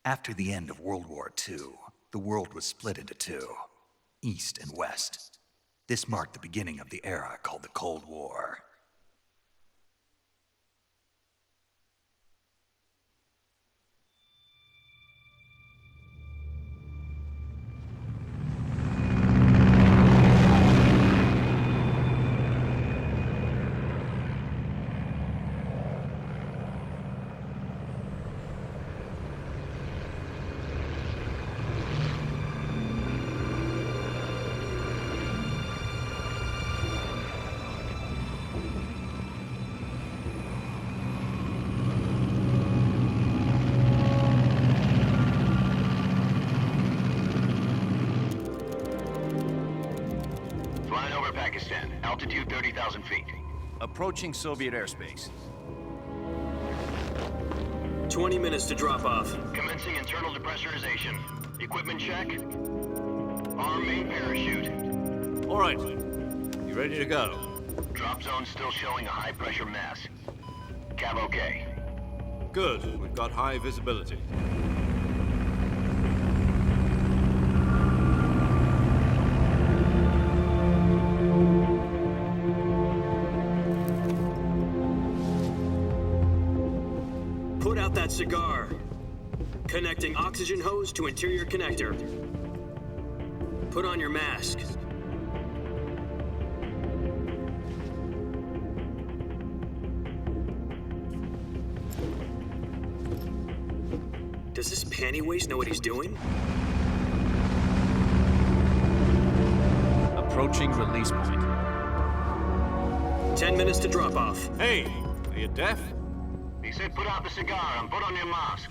After the end of World War II, the world was split into two, East and West. This marked the beginning of the era called the Cold War. Flying over Pakistan, altitude 30,000 feet. Approaching Soviet airspace. 20 minutes to drop off. Commencing internal depressurization. Equipment check. Arm main parachute. All right. You ready to go? Drop zone still showing a high pressure mass. Cav okay. Good. We've got high visibility. Put out that cigar. Connecting oxygen hose to interior connector. Put on your mask. Does this panty waste know what he's doing? Approaching release point. 10 minutes to drop off. Hey, are you deaf? He said put out the cigar and put on your mask.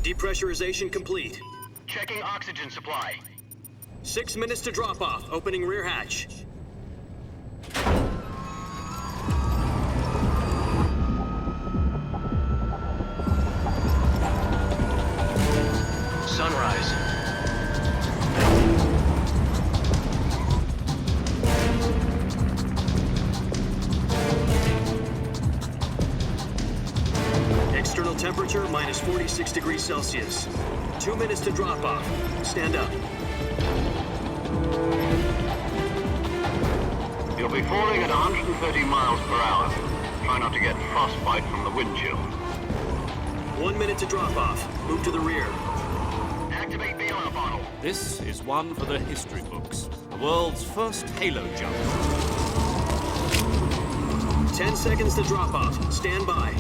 Depressurization complete. Checking oxygen supply. 6 minutes to drop off. Opening rear hatch. Sunrise. External temperature minus 46 degrees Celsius. 2 minutes to drop off. Stand up. You'll be falling at 130 miles per hour. Try not to get frostbite from the wind chill. 1 minute to drop off. Move to the rear. Activate the oil bottle. This is one for the history books. The world's first halo jump. 10 seconds to drop off. Stand by.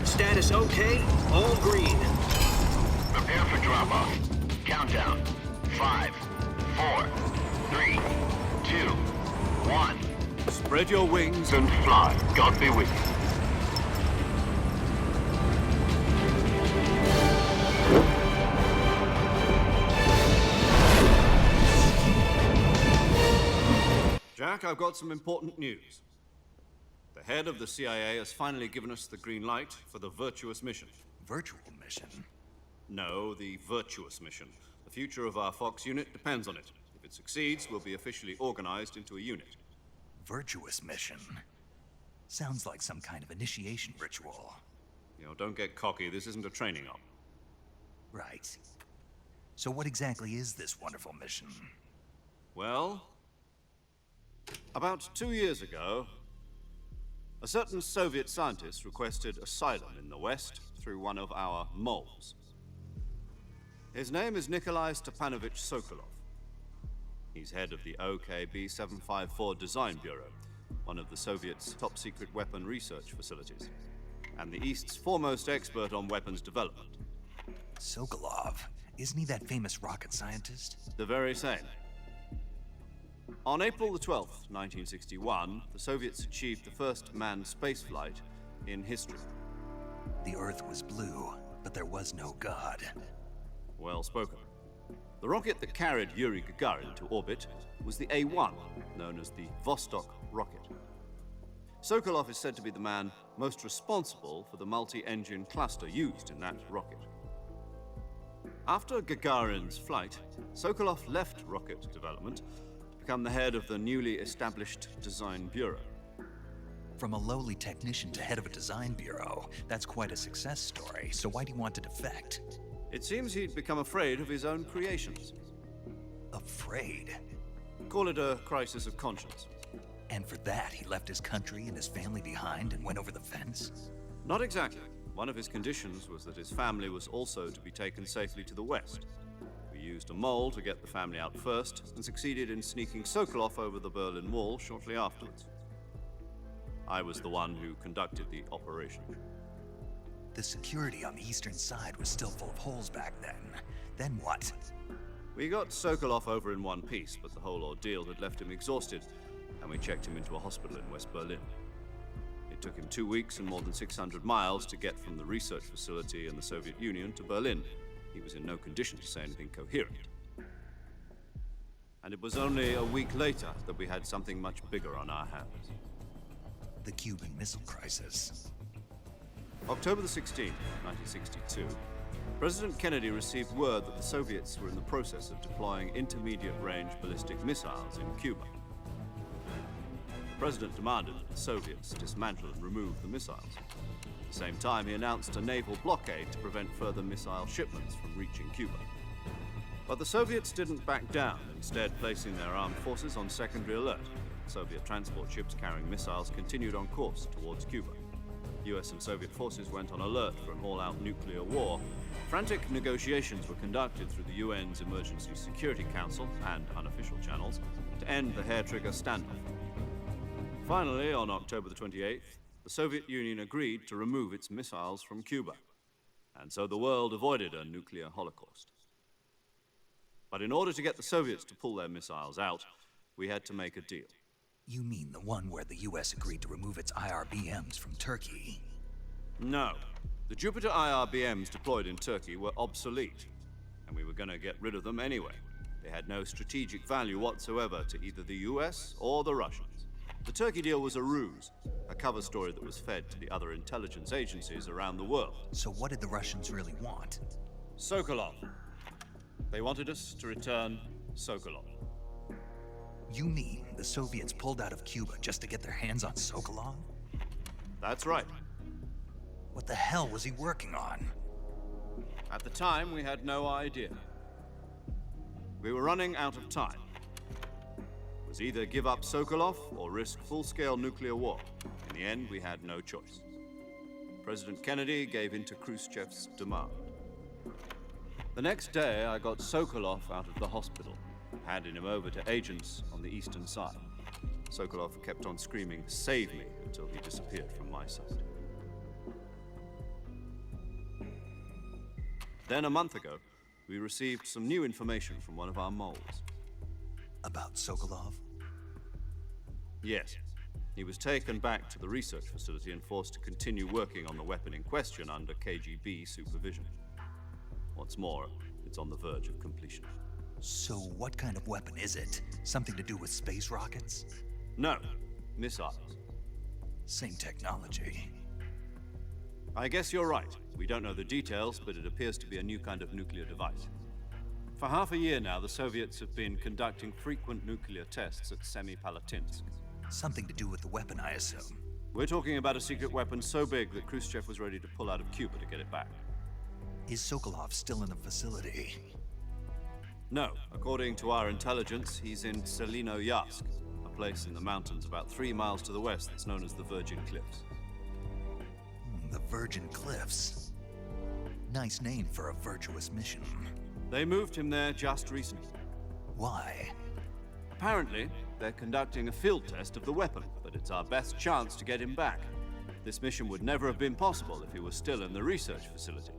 Status okay. All green. Prepare for drop-off. Countdown. 5, 4, 3, 2, 1. Spread your wings. And fly. God be with you. Jack, I've got some important news. The head of the CIA has finally given us the green light for the Virtuous mission. Virtual mission? No, the Virtuous mission. The future of our Fox unit depends on it. If it succeeds, we'll be officially organized into a unit. Virtuous mission? Sounds like some kind of initiation ritual. You know, don't get cocky. This isn't a training op. Right. So what exactly is this wonderful mission? Well, about 2 years ago, a certain Soviet scientist requested asylum in the West through one of our moles. His name is Nikolai Stepanovich Sokolov. He's head of the OKB-754 Design Bureau, one of the Soviets' top-secret weapon research facilities, and the East's foremost expert on weapons development. Sokolov? Isn't he that famous rocket scientist? The very same. On April the 12th, 1961, the Soviets achieved the first manned spaceflight in history. The Earth was blue, but there was no God. Well spoken. The rocket that carried Yuri Gagarin to orbit was the A-1, known as the Vostok rocket. Sokolov is said to be the man most responsible for the multi-engine cluster used in that rocket. After Gagarin's flight, Sokolov left rocket development to become the head of the newly established Design Bureau. From a lowly technician to head of a design bureau, that's quite a success story, so why do you want to defect? It seems he'd become afraid of his own creations. Afraid? Call it a crisis of conscience. And for that, he left his country and his family behind and went over the fence? Not exactly. One of his conditions was that his family was also to be taken safely to the west. We used a mole to get the family out first and succeeded in sneaking Sokolov over the Berlin Wall shortly afterwards. I was the one who conducted the operation. The security on the eastern side was still full of holes back then. Then what? We got Sokolov over in one piece, but the whole ordeal had left him exhausted, and we checked him into a hospital in West Berlin. It took him 2 weeks and more than 600 miles to get from the research facility in the Soviet Union to Berlin. He was in no condition to say anything coherent. And it was only a week later that we had something much bigger on our hands. The Cuban Missile Crisis. October the 16th, 1962, President Kennedy received word that the Soviets were in the process of deploying intermediate-range ballistic missiles in Cuba. The president demanded that the Soviets dismantle and remove the missiles. At the same time, he announced a naval blockade to prevent further missile shipments from reaching Cuba. But the Soviets didn't back down, instead placing their armed forces on secondary alert. Soviet transport ships carrying missiles continued on course towards Cuba. US and Soviet forces went on alert for an all-out nuclear war. Frantic negotiations were conducted through the UN's Emergency Security Council and unofficial channels to end the hair-trigger standoff. Finally, on October the 28th, the Soviet Union agreed to remove its missiles from Cuba, and so the world avoided a nuclear holocaust. But in order to get the Soviets to pull their missiles out, we had to make a deal. You mean the one where the US agreed to remove its IRBMs from Turkey? No. The Jupiter IRBMs deployed in Turkey were obsolete, and we were going to get rid of them anyway. They had no strategic value whatsoever to either the US or the Russians. The Turkey deal was a ruse, a cover story that was fed to the other intelligence agencies around the world. So what did the Russians really want? Sokolov. They wanted us to return Sokolov. You mean the Soviets pulled out of Cuba just to get their hands on Sokolov? That's right. What the hell was he working on? At the time, we had no idea. We were running out of time. It was either give up Sokolov or risk full-scale nuclear war. In the end, we had no choice. President Kennedy gave in to Khrushchev's demand. The next day, I got Sokolov out of the hospital, handing him over to agents on the eastern side. Sokolov kept on screaming, "Save me," until he disappeared from my sight. Then, a month ago, we received some new information from one of our moles. About Sokolov? Yes. He was taken back to the research facility and forced to continue working on the weapon in question under KGB supervision. What's more, it's on the verge of completion. So what kind of weapon is it? Something to do with space rockets? No, missiles. Same technology. I guess you're right. We don't know the details, but it appears to be a new kind of nuclear device. For half a year now, the Soviets have been conducting frequent nuclear tests at Semipalatinsk. Something to do with the weapon, I assume. We're talking about a secret weapon so big that Khrushchev was ready to pull out of Cuba to get it back. Is Sokolov still in the facility? No, according to our intelligence, he's in Selinoyarsk, a place in the mountains about 3 miles to the west that's known as the Virgin Cliffs. The Virgin Cliffs. Nice name for a virtuous mission. They moved him there just recently. Why? Apparently, they're conducting a field test of the weapon, but it's our best chance to get him back. This mission would never have been possible if he was still in the research facility.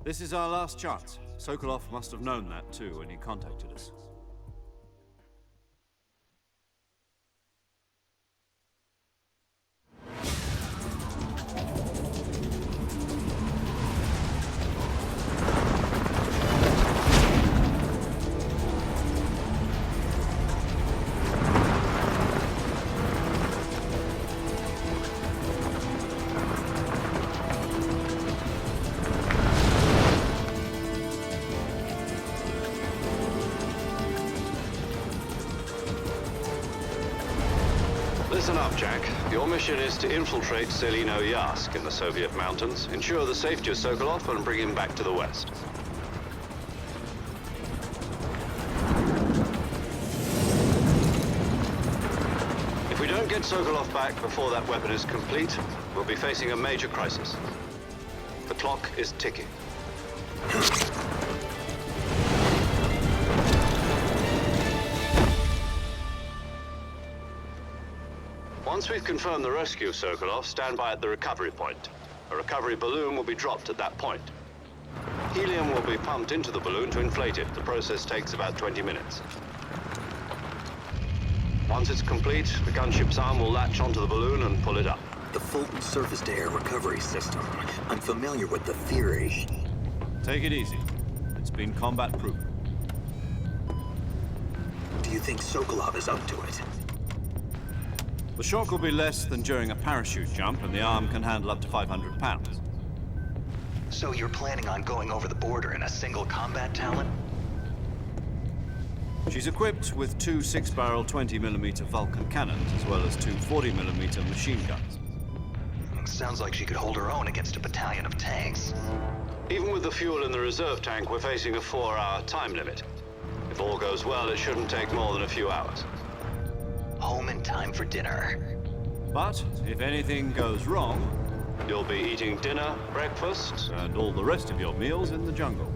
This is our last chance. Sokolov must have known that too when he contacted us. Listen up, Jack. Your mission is to infiltrate Selino Yask in the Soviet mountains, ensure the safety of Sokolov, and bring him back to the West. If we don't get Sokolov back before that weapon is complete, we'll be facing a major crisis. The clock is ticking. Once we've confirmed the rescue of Sokolov, stand by at the recovery point. A recovery balloon will be dropped at that point. Helium will be pumped into the balloon to inflate it. The process takes about 20 minutes. Once it's complete, the gunship's arm will latch onto the balloon and pull it up. The Fulton surface-to-air recovery system. I'm familiar with the theory. Take it easy. It's been combat-proven. Do you think Sokolov is up to it? The shock will be less than during a parachute jump, and the arm can handle up to 500 pounds. So you're planning on going over the border in a single combat Talon? She's equipped with two 6-barrel 20mm Vulcan cannons, as well as two 40mm machine guns. Sounds like she could hold her own against a battalion of tanks. Even with the fuel in the reserve tank, we're facing a 4-hour time limit. If all goes well, it shouldn't take more than a few hours. Home in time for dinner. But if anything goes wrong, you'll be eating dinner, breakfast, and all the rest of your meals in the jungle.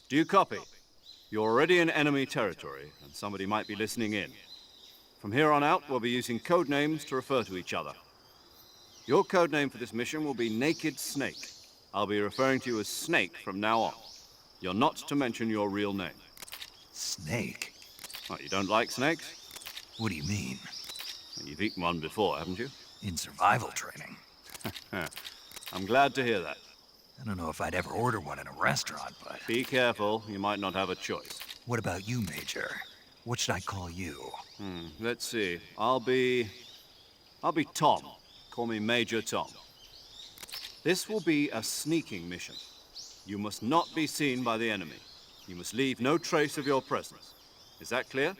Do you copy? You're already in enemy territory, and somebody might be listening in. From here on out, we'll be using code names to refer to each other. Your code name for this mission will be Naked Snake. I'll be referring to you as Snake from now on. You're not to mention your real name. Snake? Oh, you don't like snakes? What do you mean? You've eaten one before, haven't you? In survival training. I'm glad to hear that. I don't know if I'd ever order one in a restaurant, but... Be careful, you might not have a choice. What about you, Major? What should I call you? Let's see. I'll be Tom. Call me Major Tom. This will be a sneaking mission. You must not be seen by the enemy. You must leave no trace of your presence. Is that clear?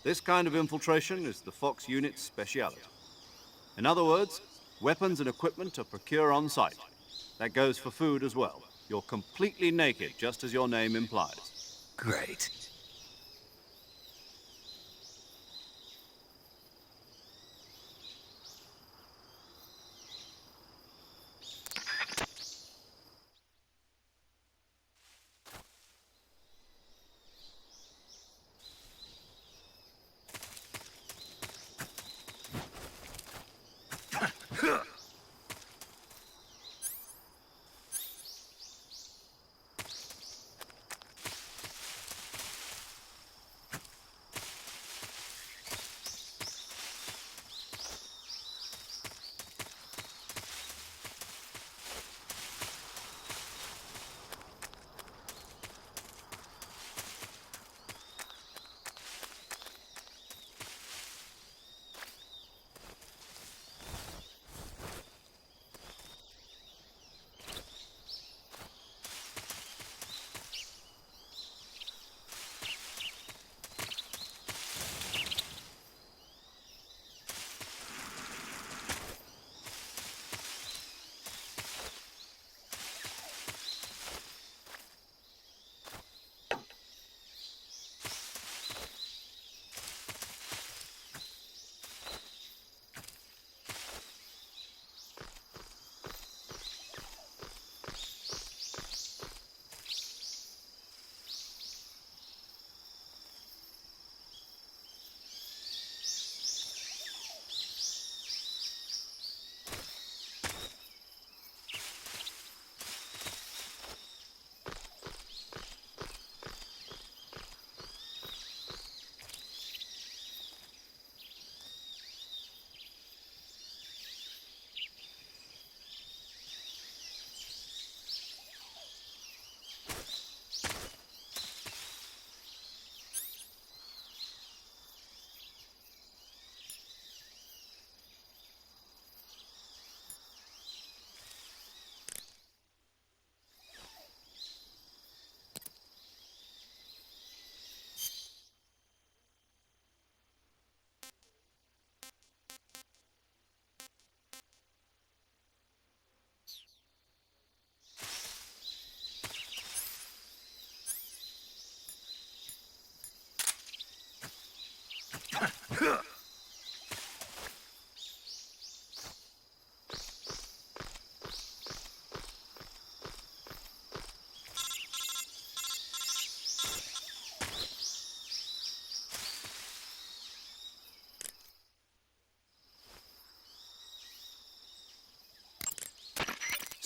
This kind of infiltration is the Fox unit's speciality. In other words, weapons and equipment are procured on site. That goes for food as well. You're completely naked, just as your name implies. Great.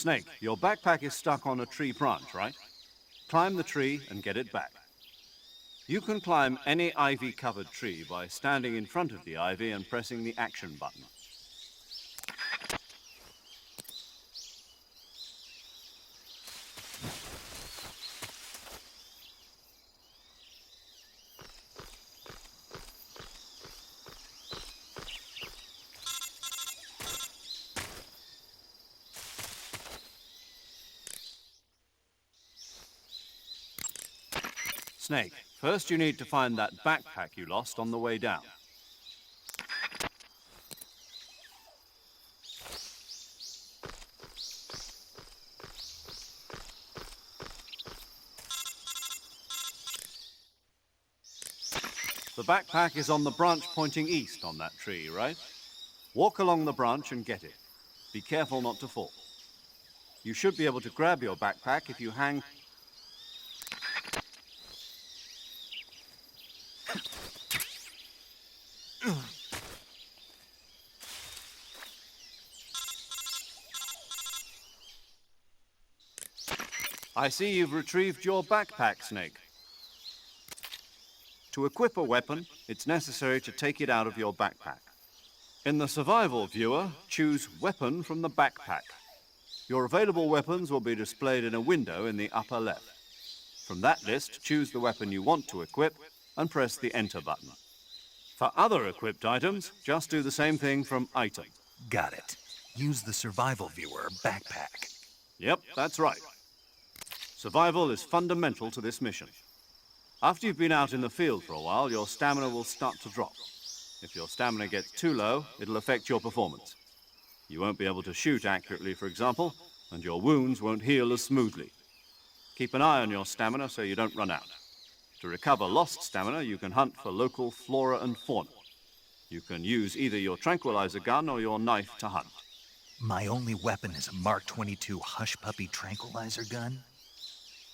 Snake, your backpack is stuck on a tree branch, right? Climb the tree and get it back. You can climb any ivy-covered tree by standing in front of the ivy and pressing the action button. Snake, first you need to find that backpack you lost on the way down. The backpack is on the branch pointing east on that tree, right? Walk along the branch and get it. Be careful not to fall. You should be able to grab your backpack if you hang... I see you've retrieved your backpack, Snake. To equip a weapon, it's necessary to take it out of your backpack. In the survival viewer, choose Weapon from the backpack. Your available weapons will be displayed in a window in the upper left. From that list, choose the weapon you want to equip and press the Enter button. For other equipped items, just do the same thing from Item. Got it. Use the survival viewer backpack. Yep, that's right. Survival is fundamental to this mission. After you've been out in the field for a while, your stamina will start to drop. If your stamina gets too low, it'll affect your performance. You won't be able to shoot accurately, for example, and your wounds won't heal as smoothly. Keep an eye on your stamina so you don't run out. To recover lost stamina, you can hunt for local flora and fauna. You can use either your tranquilizer gun or your knife to hunt. My only weapon is a Mark 22 Hush Puppy tranquilizer gun?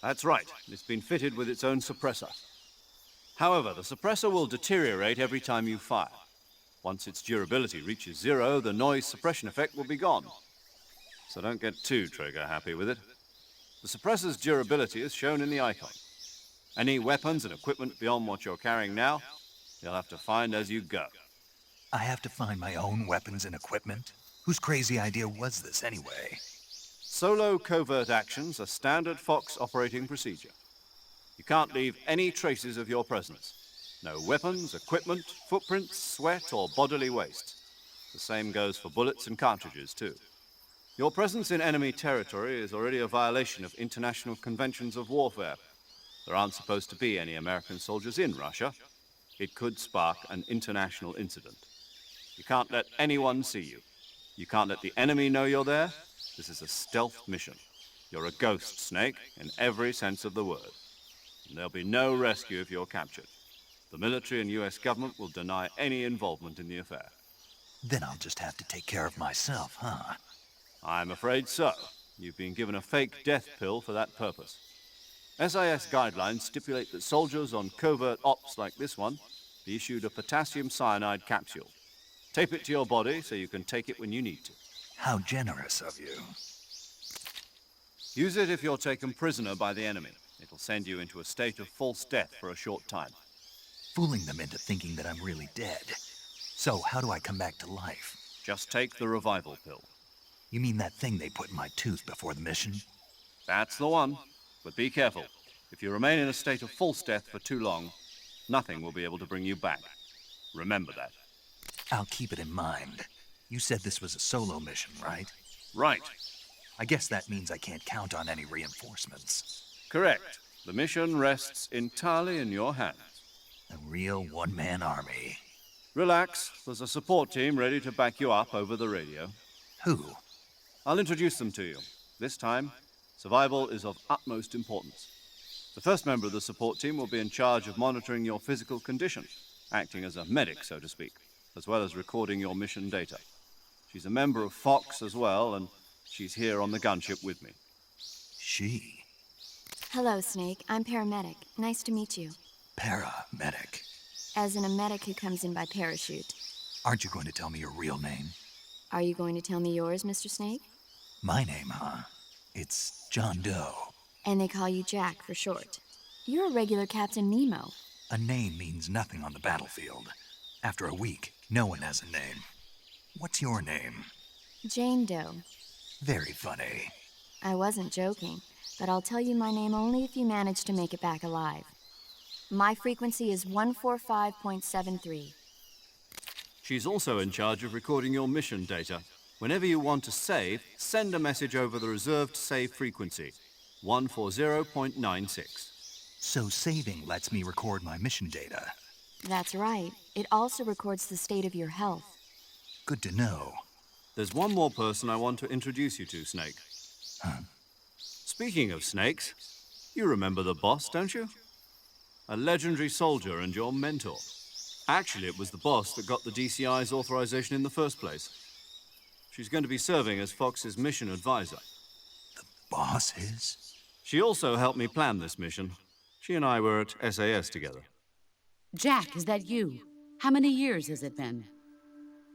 That's right. It's been fitted with its own suppressor. However, the suppressor will deteriorate every time you fire. Once its durability reaches 0, the noise suppression effect will be gone. So don't get too trigger-happy with it. The suppressor's durability is shown in the icon. Any weapons and equipment beyond what you're carrying now, you'll have to find as you go. I have to find my own weapons and equipment? Whose crazy idea was this anyway? Solo covert actions are standard Fox operating procedure. You can't leave any traces of your presence. No weapons, equipment, footprints, sweat, or bodily waste. The same goes for bullets and cartridges, too. Your presence in enemy territory is already a violation of international conventions of warfare. There aren't supposed to be any American soldiers in Russia. It could spark an international incident. You can't let anyone see you. You can't let the enemy know you're there. This is a stealth mission. You're a ghost, Snake, in every sense of the word. And there'll be no rescue if you're captured. The military and US government will deny any involvement in the affair. Then I'll just have to take care of myself, huh? I'm afraid so. You've been given a fake death pill for that purpose. SIS guidelines stipulate that soldiers on covert ops like this one be issued a potassium cyanide capsule. Tape it to your body so you can take it when you need to. How generous of you. Use it if you're taken prisoner by the enemy. It'll send you into a state of false death for a short time. Fooling them into thinking that I'm really dead. So how do I come back to life? Just take the revival pill. You mean that thing they put in my tooth before the mission? That's the one. But be careful. If you remain in a state of false death for too long, nothing will be able to bring you back. Remember that. I'll keep it in mind. You said this was a solo mission, right? Right. I guess that means I can't count on any reinforcements. Correct. The mission rests entirely in your hands. A real one-man army. Relax. There's a support team ready to back you up over the radio. Who? I'll introduce them to you. This time, survival is of utmost importance. The first member of the support team will be in charge of monitoring your physical condition, acting as a medic, so to speak, as well as recording your mission data. She's a member of Fox as well, and she's here on the gunship with me. She? Hello, Snake. I'm paramedic. Nice to meet you. Paramedic. As in a medic who comes in by parachute. Aren't you going to tell me your real name? Are you going to tell me yours, Mr. Snake? My name, huh? It's John Doe. And they call you Jack for short. You're a regular Captain Nemo. A name means nothing on the battlefield. After a week, no one has a name. What's your name? Jane Doe. Very funny. I wasn't joking, but I'll tell you my name only if you manage to make it back alive. My frequency is 145.73. She's also in charge of recording your mission data. Whenever you want to save, send a message over the reserved save frequency, 140.96. So saving lets me record my mission data. That's right. It also records the state of your health. Good to know. There's one more person I want to introduce you to, Snake. Huh? Speaking of snakes, you remember the boss, don't you? A legendary soldier and your mentor. Actually, it was the boss that got the DCI's authorization in the first place. She's going to be serving as Fox's mission advisor. Boss is? She also helped me plan this mission. She and I were at SAS together. Jack, is that you? How many years has it been?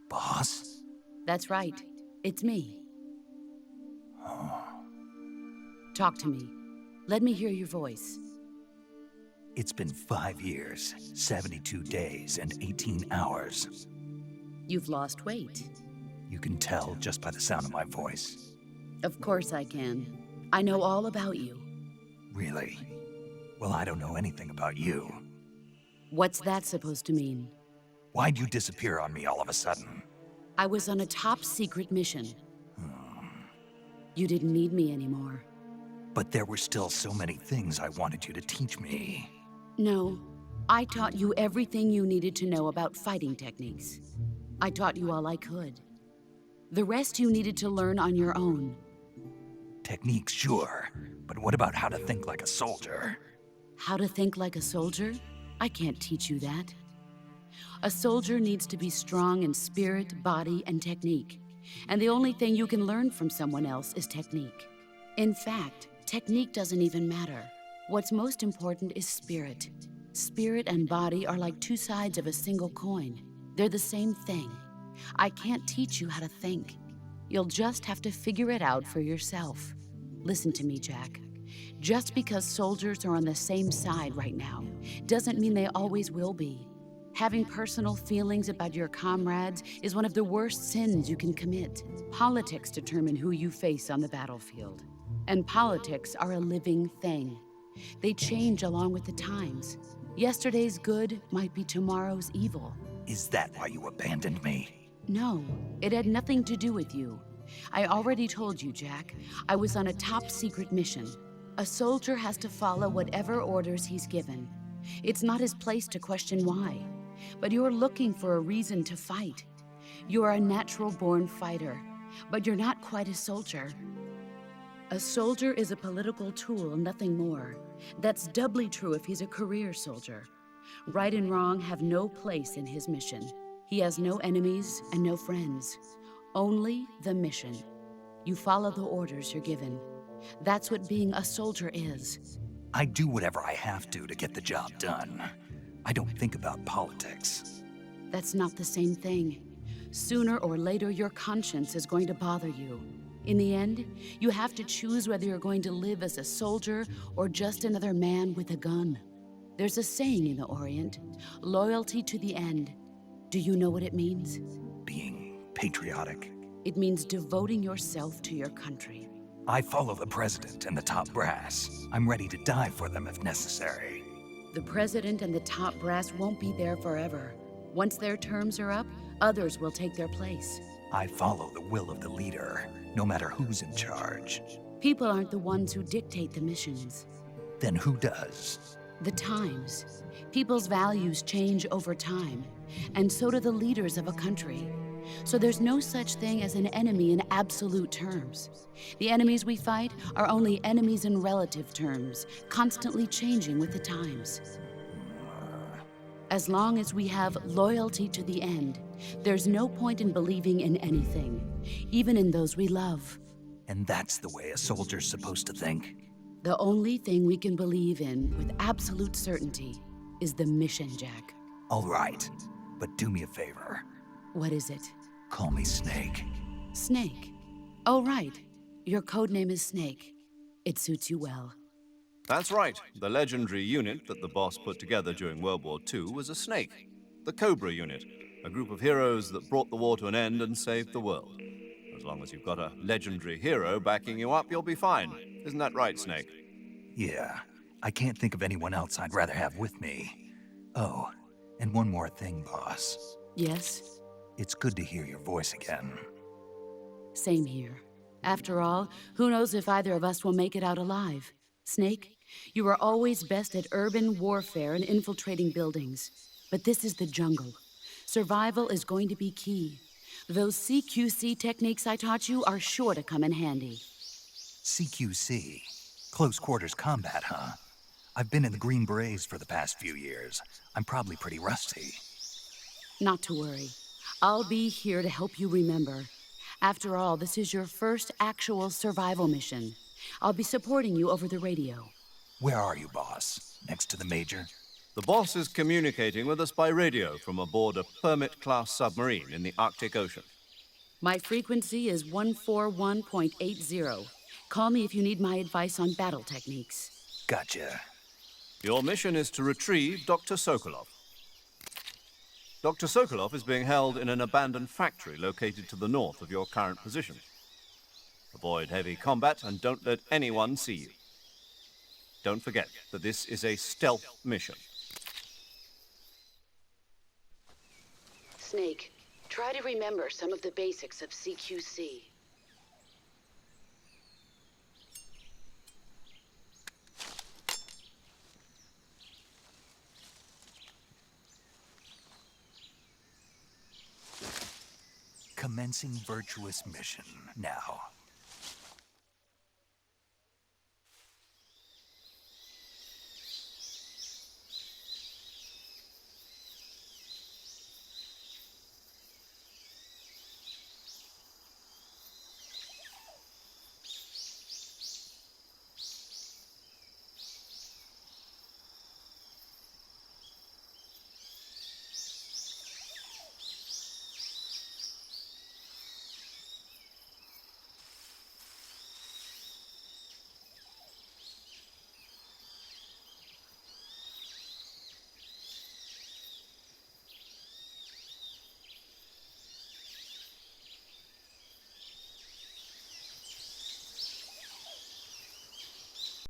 Boss? That's right. It's me. Talk to me. Let me hear your voice. It's been 5 years, 72 days, and 18 hours. You've lost weight. You can tell just by the sound of my voice. Of course I can. I know all about you. Really? Well, I don't know anything about you. What's that supposed to mean? Why'd you disappear on me all of a sudden? I was on a top-secret mission. You didn't need me anymore. But there were still so many things I wanted you to teach me. No, I taught you everything you needed to know about fighting techniques. I taught you all I could. The rest you needed to learn on your own. Techniques, sure. But what about how to think like a soldier? How to think like a soldier? I can't teach you that. A soldier needs to be strong in spirit, body, and technique. And the only thing you can learn from someone else is technique. In fact, technique doesn't even matter. What's most important is spirit. Spirit and body are like two sides of a single coin. They're the same thing. I can't teach you how to think. You'll just have to figure it out for yourself. Listen to me, Jack. Just because soldiers are on the same side right now doesn't mean they always will be. Having personal feelings about your comrades is one of the worst sins you can commit. Politics determine who you face on the battlefield. And politics are a living thing. They change along with the times. Yesterday's good might be tomorrow's evil. Is that why you abandoned me? No, it had nothing to do with you. I already told you, Jack. I was on a top-secret mission. A soldier has to follow whatever orders he's given. It's not his place to question why. But you're looking for a reason to fight. You're a natural-born fighter, but you're not quite a soldier. A soldier is a political tool, nothing more. That's doubly true if he's a career soldier. Right and wrong have no place in his mission. He has no enemies and no friends. Only the mission. You follow the orders you're given. That's what being a soldier is. I do whatever I have to get the job done. I don't think about politics. That's not the same thing. Sooner or later, your conscience is going to bother you. In the end, you have to choose whether you're going to live as a soldier or just another man with a gun. There's a saying in the Orient, loyalty to the end. Do you know what it means? Being patriotic. It means devoting yourself to your country. I follow the president and the top brass. I'm ready to die for them if necessary. The president and the top brass won't be there forever. Once their terms are up, others will take their place. I follow the will of the leader, no matter who's in charge. People aren't the ones who dictate the missions. Then who does? The times. People's values change over time, and so do the leaders of a country. So there's no such thing as an enemy in absolute terms. The enemies we fight are only enemies in relative terms, constantly changing with the times. As long as we have loyalty to the end, there's no point in believing in anything, even in those we love. And that's the way a soldier's supposed to think? The only thing we can believe in with absolute certainty is the mission, Jack. All right, but do me a favor. What is it? Call me Snake. Snake. Oh, right. Your codename is Snake. It suits you well. That's right. The legendary unit that the boss put together during World War II was a snake. The Cobra unit, a group of heroes that brought the war to an end and saved the world. As long as you've got a legendary hero backing you up, you'll be fine. Isn't that right, Snake? Yeah, I can't think of anyone else I'd rather have with me. Oh, and one more thing, boss. Yes? It's good to hear your voice again. Same here. After all, who knows if either of us will make it out alive? Snake, you are always best at urban warfare and infiltrating buildings. But this is the jungle. Survival is going to be key. Those CQC techniques I taught you are sure to come in handy. CQC? Close quarters combat, huh? I've been in the Green Berets for the past few years. I'm probably pretty rusty. Not to worry. I'll be here to help you remember. After all, this is your first actual survival mission. I'll be supporting you over the radio. Where are you, boss? Next to the Major? The boss is communicating with us by radio from aboard a Permit-class submarine in the Arctic Ocean. My frequency is 141.80. Call me if you need my advice on battle techniques. Gotcha. Your mission is to retrieve Dr. Sokolov. Dr. Sokolov is being held in an abandoned factory located to the north of your current position. Avoid heavy combat and don't let anyone see you. Don't forget that this is a stealth mission. Snake, try to remember some of the basics of CQC. Commencing virtuous mission. Now,